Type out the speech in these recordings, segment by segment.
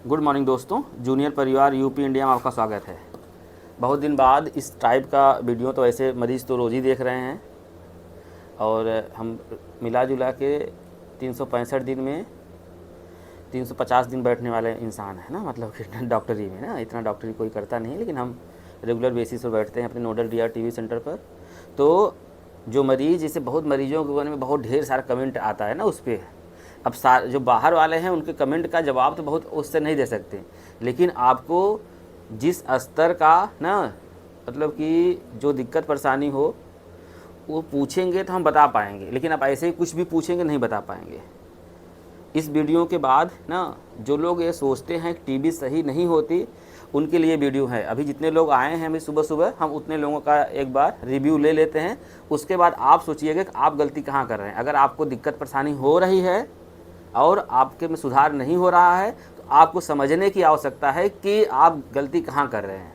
Good morning दोस्तों, junior परिवार UP India में आपका स्वागत है। बहुत दिन बाद इस टाइप का वीडियो, तो ऐसे मरीज़ तो रोज़ ही देख रहे हैं और हम मिला जुला के 365 दिन में 350 दिन बैठने वाले इंसान है ना, मतलब कि डॉक्टरी में ना, इतना डॉक्टरी कोई करता नहीं, लेकिन हम रेगुलर बेसिस पर बैठते हैं अपने नोडल DRTV सेंटर पर। तो जो मरीज़, जैसे बहुत मरीजों के बारे में बहुत ढेर सारा कमेंट आता है ना उस पर। अब जो बाहर वाले हैं उनके कमेंट का जवाब तो बहुत उससे नहीं दे सकते, लेकिन आपको जिस स्तर का ना, मतलब कि जो दिक्कत परेशानी हो वो पूछेंगे तो हम बता पाएंगे, लेकिन आप ऐसे ही कुछ भी पूछेंगे नहीं बता पाएंगे। इस वीडियो के बाद ना, जो लोग ये सोचते हैं कि टीबी सही नहीं होती, उनके लिए वीडियो है। अभी जितने लोग आए हैं अभी सुबह सुबह, हम उतने लोगों का एक बार रिव्यू ले लेते हैं। उसके बाद आप सोचिएगा कि आप गलती कहाँ कर रहे हैं। अगर आपको दिक्कत परेशानी हो रही है और आपके में सुधार नहीं हो रहा है, तो आपको समझने की आवश्यकता है कि आप गलती कहाँ कर रहे हैं।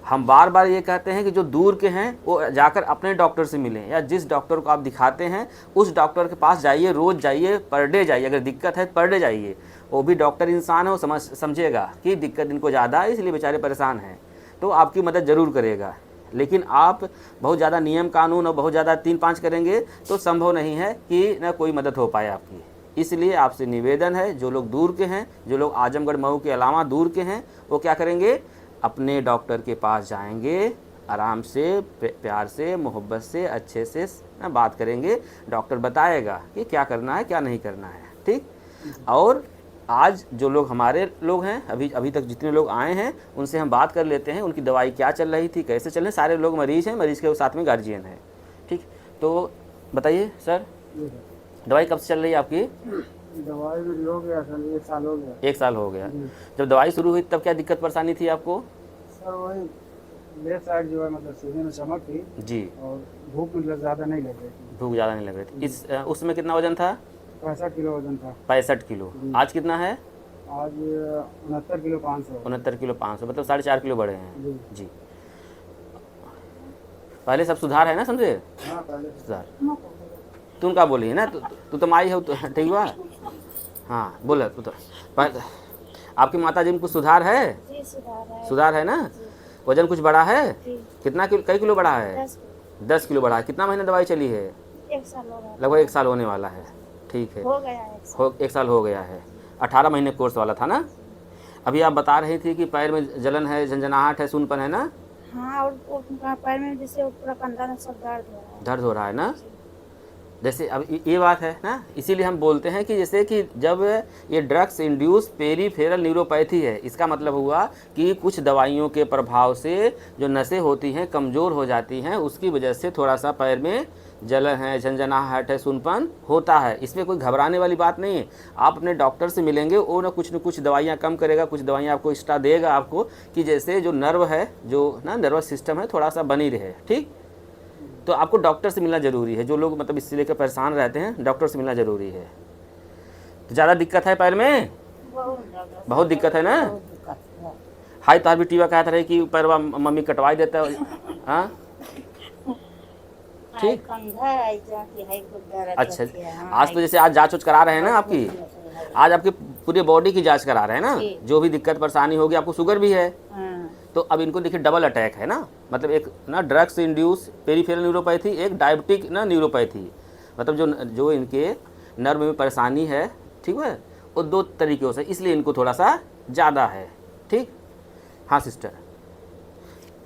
हम बार बार ये कहते हैं कि जो दूर के हैं वो जाकर अपने डॉक्टर से मिलें, या जिस डॉक्टर को आप दिखाते हैं उस डॉक्टर के पास जाइए, रोज़ जाइए, पर डे जाइए। अगर दिक्कत है पर डे जाइए। वो भी डॉक्टर इंसान है, वो समझेगा कि दिक्कत इनको ज़्यादा है इसलिए बेचारे परेशान हैं, तो आपकी मदद ज़रूर करेगा। लेकिन आप बहुत ज़्यादा नियम कानून और बहुत ज़्यादा 3-5 करेंगे तो संभव नहीं है कि ना कोई मदद हो पाए आपकी। इसलिए आपसे निवेदन है, जो लोग दूर के हैं, जो लोग आजमगढ़ मऊ के अलावा दूर के हैं, वो क्या करेंगे, अपने डॉक्टर के पास जाएंगे, आराम से, प्यार से, मोहब्बत से, अच्छे से ना बात करेंगे। डॉक्टर बताएगा कि क्या करना है क्या नहीं करना है, ठीक। और आज जो लोग हमारे लोग हैं, अभी तक जितने लोग आए हैं उनसे हम बात कर लेते हैं, उनकी दवाई क्या चल रही थी, कैसे चल रही। सारे लोग मरीज़ हैं, मरीज़ के साथ में गार्जियन है, ठीक। तो बताइए सर, दवाई कब से चल रही है आपकी? दवाई भी हो गया सर, 1 साल हो गया। 1 साल हो गया। जब दवाई शुरू हुई तब क्या दिक्कत परेशानी थी आपको? सर वही लेफ्ट साइड जो है, मतलब सीने में चमक थी जी। और भूख मतलब ज़्यादा नहीं लग रही थी। भूख ज़्यादा नहीं लग रही थी। उस समय कितना वजन था? 65 किलो वजन था। 65 किलो। आज कितना है? आज 69 किलो 500। 69 किलो 500, मतलब 4.5 किलो बढ़े हैं जी। पहले सब सुधार है ना, समझे? हाँ, पहले सुधार तुम क्या बोली है ना, तू तो माई हो, ठीक हुआ। हाँ बोला तू तो। आपकी माता जी में कुछ सुधार है? जी, सुधार है ना? वजन कुछ बढ़ा है? कितना किलो, कई किलो बढ़ा है? 10 10 किलो बढ़ा है। कितना महीना दवाई चली है? 1 साल हो गया। लगभग 1 साल होने वाला है, ठीक है। हो गया 1 साल। 1 साल हो गया है। 18 महीने कोर्स वाला था ना। अभी आप बता रही थी कि पैर में जलन है, झंझनाहट है, सूनपन है ना? हाँ, और पैर में जैसे पूरा कंधा में सब दर्द हो रहा है। दर्द हो रहा है ना। जैसे अब ये बात है ना, इसीलिए हम बोलते हैं कि जैसे कि जब ये ड्रग्स इंड्यूस पेरीफेरल न्यूरोपैथी है, इसका मतलब हुआ कि कुछ दवाइयों के प्रभाव से जो नसें होती हैं कमज़ोर हो जाती हैं, उसकी वजह से थोड़ा सा पैर में जलन है, झंझनाहट है, सूनपन होता है। इसमें कोई घबराने वाली बात नहीं है। आप अपने डॉक्टर से मिलेंगे, वो ना कुछ दवाइयाँ कम करेगा, कुछ दवाइयाँ आपको एक्स्ट्रा देगा आपको, कि जैसे जो नर्व है, जो ना नर्वस सिस्टम है, थोड़ा सा बनी रहे, ठीक। तो आपको डॉक्टर से मिलना ज़रूरी है। जो लोग मतलब इससे लेकर परेशान रहते हैं, डॉक्टर से मिलना ज़रूरी है। तो ज़्यादा दिक्कत है पैर में? बहुत दिक्कत है ना। हाई तार भी टीवा कहता रहे कि पैरवा मम्मी कटवाई देता है। हाँ ठीक। अच्छा, आज तो जैसे आज जांच उच करा रहे हैं ना आपकी, आज आपकी पूरी बॉडी की जांच करा रहे हैं ना, जो भी दिक्कत परेशानी होगी। आपको शुगर भी है, तो अब इनको देखिए डबल अटैक है ना, मतलब एक ना ड्रग्स इंड्यूस पेरीफेरल न्यूरोपैथी, एक डायबिटिक ना न्यूरोपैथी, मतलब जो इनके नर्व में परेशानी है, ठीक है, वो 2 तरीक़ों से, इसलिए इनको थोड़ा सा ज़्यादा है, ठीक। हाँ सिस्टर,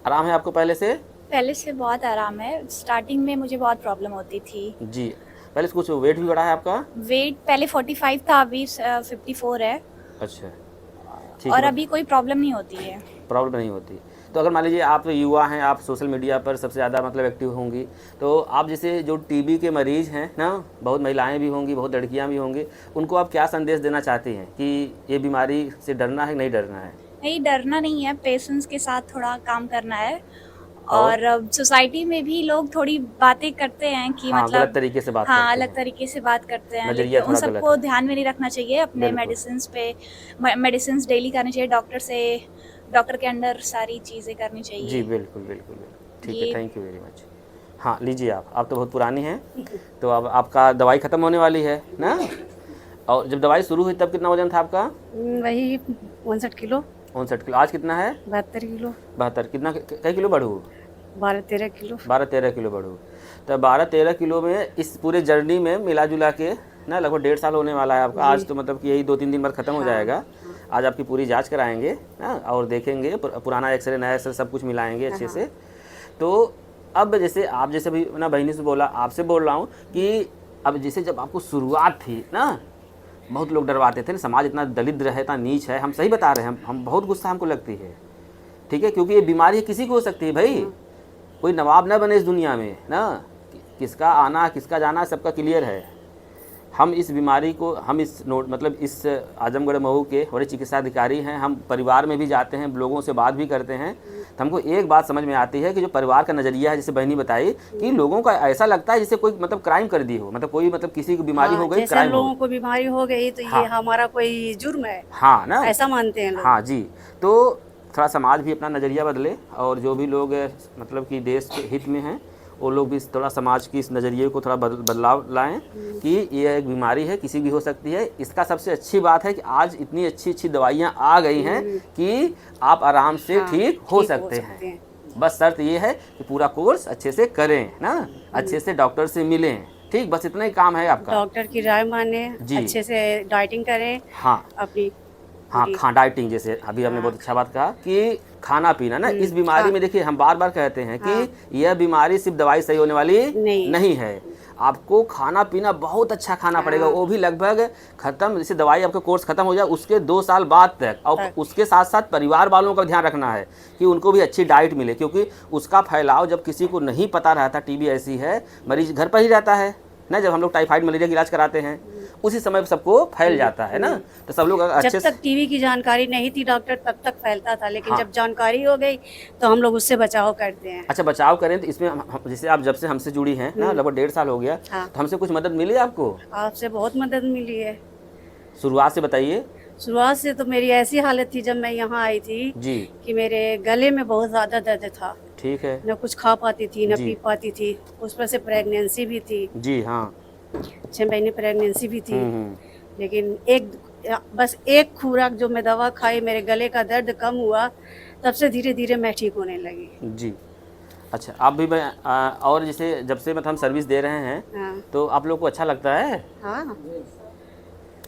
आराम है आपको पहले से? पहले से बहुत आराम है। स्टार्टिंग में मुझे बहुत प्रॉब्लम होती थी जी। पहले से कुछ वेट भी बढ़ा है आपका? वेट पहले 45 था, अभी 54 है। अच्छा, ठीक और है। अभी कोई प्रॉब्लम नहीं होती है। प्रॉब्लम नहीं होती। तो अगर मान लीजिए आप युवा हैं, आप सोशल मीडिया पर सबसे ज़्यादा मतलब एक्टिव होंगी, तो आप जैसे जो टीबी के मरीज़ हैं ना, बहुत महिलाएं भी होंगी, बहुत लड़कियां भी होंगी, उनको आप क्या संदेश देना चाहती हैं कि ये बीमारी से डरना है नहीं डरना है? नहीं, डरना नहीं है, पेशेंस के साथ थोड़ा काम करना है। और सोसाइटी में भी लोग थोड़ी बातें करते हैं कि हाँ, मतलब गलत तरीके से बात हाँ, करते अलग हैं। तरीके से बात करते हैं, नज़रिया लेकिन उन थोड़ा गलत सबको है। ध्यान में नहीं रखना चाहिए। अपने बिल्कुल। मेडिसिन्स पे मेडिसिन्स डेली करनी चाहिए, डॉक्टर के अंडर सारी चीज़ें करनी चाहिए। जी बिल्कुल बिल्कुल बिल्कुल, ठीक है, ये थैंक यू वेरी मच। हाँ लीजिए आप तो बहुत पुरानी हैं, तो अब आपका दवाई ख़त्म होने वाली है ना। और जब दवाई शुरू हुई तब कितना वजन था आपका? वही 59 किलो। 59 किलो। आज कितना है? 72 किलो। 72। कितना कई किलो बढ़ू? 12-13 किलो। 12-13 किलो बढ़ू। तो 12-13 किलो में इस पूरे जर्नी में मिला जुला के ना लगभग 1.5 साल होने वाला है आपका। आज तो मतलब कि यही 2-3 दिन बाद ख़त्म हो जाएगा। आज आपकी पूरी जांच कराएंगे ना, और देखेंगे पुराना एक्सरे नया एक्सरे सब कुछ मिलाएंगे अच्छे से। तो अब जैसे आप जैसे भी ना बहनी से बोला, आपसे बोल रहा हूँ कि अब जैसे जब आपको शुरुआत थी ना, बहुत लोग डरवाते थे ना, समाज इतना दरिद्र है, इतना नीच है। हम सही बता रहे हैं, हम बहुत गुस्सा हमको लगती है, ठीक है, क्योंकि ये बीमारी किसी को हो सकती है भाई। कोई नवाब ना बने इस दुनिया में ना, किसका आना किसका जाना सबका क्लियर है। हम इस बीमारी को हम इस मतलब इस आजमगढ़ मऊ के बड़े चिकित्सा अधिकारी हैं, हम परिवार में भी जाते हैं, लोगों से बात भी करते हैं, तो हमको एक बात समझ में आती है कि जो परिवार का नज़रिया है, जैसे बहनी बताई कि लोगों का ऐसा लगता है जैसे कोई मतलब क्राइम कर दी हो, मतलब कोई मतलब किसी को बीमारी हो गई, क्राइम लोगों को बीमारी हो गई तो ये हमारा कोई जुर्म है। हाँ ना, ऐसा मानते हैं लोग। हाँ जी। तो थोड़ा समाज भी अपना नज़रिया बदले, और जो भी लोग मतलब कि देश के हित में हैं वो लोग भी थोड़ा समाज की इस नज़रिए को थोड़ा बदलाव लाएं कि ये एक बीमारी है, किसी भी हो सकती है। इसका सबसे अच्छी बात है कि आज इतनी अच्छी अच्छी दवाइयाँ आ गई हैं कि आप आराम से ठीक हो सकते हैं। बस शर्त ये है कि पूरा कोर्स अच्छे से करें ना, अच्छे से डॉक्टर से मिलें, ठीक, बस इतना ही काम है आपका। डॉक्टर की राय माने, अच्छे से डाइटिंग करें। हाँ अपनी हाँ डाइटिंग, जैसे अभी हमने बहुत अच्छा बात कहा कि खाना पीना ना, इस बीमारी में देखिए हम बार बार कहते हैं कि यह बीमारी सिर्फ दवाई सही होने वाली नहीं है। आपको खाना पीना बहुत अच्छा खाना पड़ेगा, वो भी लगभग खत्म, जैसे दवाई आपका कोर्स खत्म हो जाए उसके 2 साल बाद तक। और उसके साथ साथ परिवार वालों का ध्यान रखना है कि उनको भी अच्छी डाइट मिले, क्योंकि उसका फैलाव जब किसी को नहीं पता रहता, टीबी ऐसी है, मरीज घर पर ही रहता है ना, जब हम लोग टाइफाइड मलेरिया का इलाज कराते हैं उसी समय सबको फैल जाता है ना। तो सब लोग अच्छे जब तक टीबी की जानकारी नहीं थी डॉक्टर तब तक फैलता था, लेकिन जब जानकारी हो गई तो हम लोग उससे बचाव करते हैं। अच्छा, बचाव करें तो इसमें जैसे आप जब से हमसे जुड़ी हैं ना, लगभग 1.5 साल हो गया, तो हमसे कुछ मदद मिली आपको? आपसे बहुत मदद मिली है। शुरुआत से बताइए। शुरुआत से तो मेरी ऐसी हालत थी जब मैं यहाँ आई थी जी कि मेरे गले में बहुत ज़्यादा दर्द था, ठीक है, न कुछ खा पाती थी न पी पाती थी, उस पर से प्रेगनेंसी भी थी। जी हाँ, 6 महीने प्रेगनेंसी भी थी। लेकिन बस एक खुराक जो मैं दवा खाई, मेरे गले का दर्द कम हुआ, तब से धीरे धीरे मैं ठीक होने लगी। जी अच्छा, आप भी और जैसे जब से मतलब हम सर्विस दे रहे हैं तो आप लोग को अच्छा लगता है? हाँ,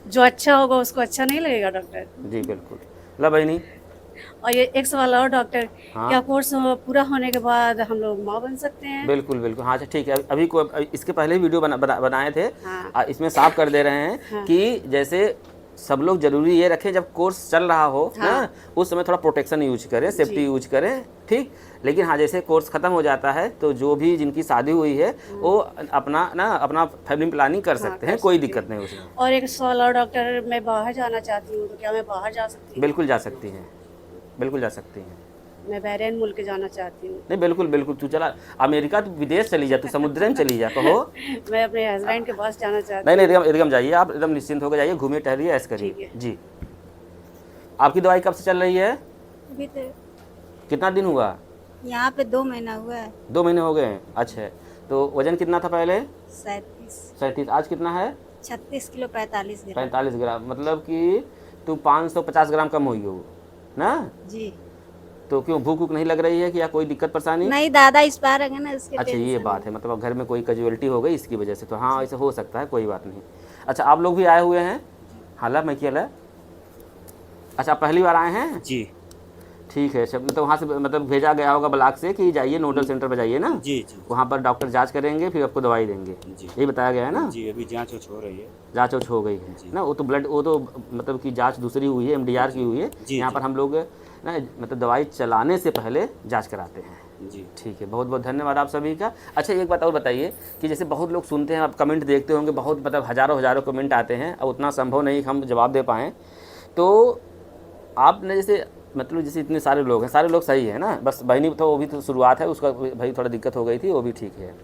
जो अच्छा होगा उसको अच्छा नहीं लगेगा डॉक्टर। जी बिल्कुल। ला बहनी, और ये एक सवाल और डॉक्टर, क्या कोर्स पूरा होने के बाद हम लोग माँ बन सकते हैं? बिल्कुल बिल्कुल, हाँ ठीक है। अभी को इसके पहले वीडियो बनाए थे, इसमें साफ कर दे रहे हैं कि जैसे सब लोग जरूरी ये रखें जब कोर्स चल रहा हो ना, उस समय थोड़ा प्रोटेक्शन यूज करें, सेफ्टी यूज करें, ठीक। लेकिन हाँ, जैसे कोर्स खत्म हो जाता है तो जो भी जिनकी शादी हुई है वो अपना फैमिली प्लानिंग कर सकते हैं, कोई दिक्कत नहीं उसमें। और एक सवाल और डॉक्टर, मैं बाहर जाना चाहती हूँ तो क्या मैं बाहर जा सकती हूँ? बिल्कुल जा सकती हैं, बिल्कुल जा सकती हैं। मैं बहरीन मुल्क जाना चाहती हूँ। नहीं बिल्कुल बिल्कुल, तू चला अमेरिका, तू विदेश चली जा, तू समुद्र में चली जा, कहो। मैं अपने हस्बैंड के पास जाना चाहती हूँ। नहीं एकदम जाइए, आप एकदम निश्चिंत होकर जाइए, घूमिए टहलिए, ऐसे करिए जी। आपकी दवाई कब से चल रही है? अभी तो कितना दिन हुआ? यहाँ पे 2 महीना हुआ है। 2 महीने हो गए हैं। अच्छा, तो वजन कितना था पहले? 37। आज कितना है? 36 किलो 45 ग्राम। 45 ग्राम, मतलब कि तू 550 ग्राम कम हुई हो ना जी। तो क्यों भूख नहीं लग रही है कि या कोई दिक्कत परेशानी? नहीं, दादा इस बार है ना, इसके अच्छा ये बात है, मतलब घर में कोई कैजुअलिटी हो गई इसकी वजह से, तो हाँ ऐसे हो सकता है, कोई बात नहीं। अच्छा, आप लोग भी आए हुए हैं? हाला मैं किया। अच्छा, पहली बार आए हैं जी? ठीक है, सब मतलब वहाँ से मतलब भेजा गया होगा ब्लॉक से कि जाइए नोडल सेंटर पर जाइए ना। जी वहाँ पर डॉक्टर जांच करेंगे, फिर आपको दवाई देंगे, यही बताया गया है ना? जी, अभी जांच हो रही है। जांच हो गई है ना, वो तो ब्लड, वो तो मतलब कि जांच दूसरी हुई है, MDR की हुई है। यहाँ पर हम लोग ना मतलब दवाई चलाने से पहले जांच कराते हैं जी। ठीक है, बहुत बहुत धन्यवाद आप सभी का। अच्छा, एक बात और बताइए कि जैसे बहुत लोग सुनते हैं, आप कमेंट देखते होंगे, बहुत मतलब हज़ारों कमेंट आते हैं, अब उतना संभव नहीं हम जवाब दे पाएँ, तो आपने जैसे मतलब जैसे इतने सारे लोग हैं, सारे लोग सही है ना, बस बहनी तो वो भी तो शुरुआत है, उसका भाई थोड़ा दिक्कत हो गई थी, वो भी ठीक है।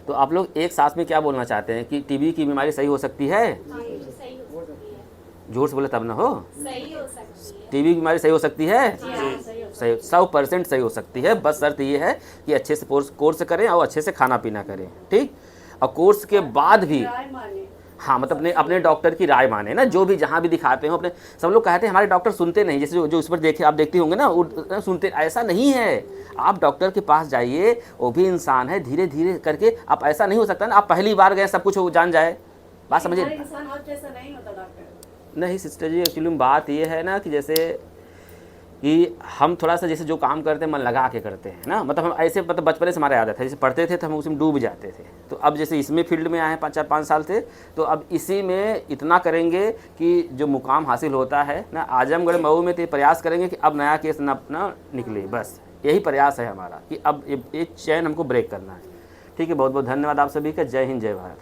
तो आप लोग एक सांस में क्या बोलना चाहते हैं कि टीबी की बीमारी सही हो सकती है? जोर से बोले तब ना हो। सही हो सकती है। टीबी की बीमारी सही हो सकती है? सही, 100% सही हो सकती है। बस शर्त ये है कि अच्छे से कोर्स करें और अच्छे से खाना पीना करें, ठीक। और कोर्स के बाद भी हाँ, मतलब अपने अपने डॉक्टर की राय माने ना, जो भी जहाँ भी दिखाते हो अपने। सब लोग कहते हैं हमारे डॉक्टर सुनते नहीं, जैसे जो उस पर देखे आप देखती होंगे ना, वो सुनते, ऐसा नहीं है। आप डॉक्टर के पास जाइए, वो भी इंसान है, धीरे धीरे करके आप, ऐसा नहीं हो सकता ना आप पहली बार गए सब कुछ वो जान जाए, बात समझिए। इंसान हर जैसा नहीं होता डॉक्टर। नहीं सिस्टर जी, एक्चुअली बात ये है ना कि जैसे कि हम थोड़ा सा जैसे जो काम करते हैं मन लगा के करते हैं ना, मतलब हम ऐसे, मतलब बचपन से हमारे आदत है, जैसे पढ़ते थे तो हम उसमें डूब जाते थे। तो अब जैसे इसमें फील्ड में आए हैं 4-5 साल से, तो अब इसी में इतना करेंगे कि जो मुकाम हासिल होता है ना आजमगढ़ मऊ में, तो ये प्रयास करेंगे कि अब नया केस ना निकले, बस यही प्रयास है हमारा कि अब ये चैन हमको ब्रेक करना है। ठीक है, बहुत बहुत धन्यवाद आप सभी का। जय हिंद, जय भारत।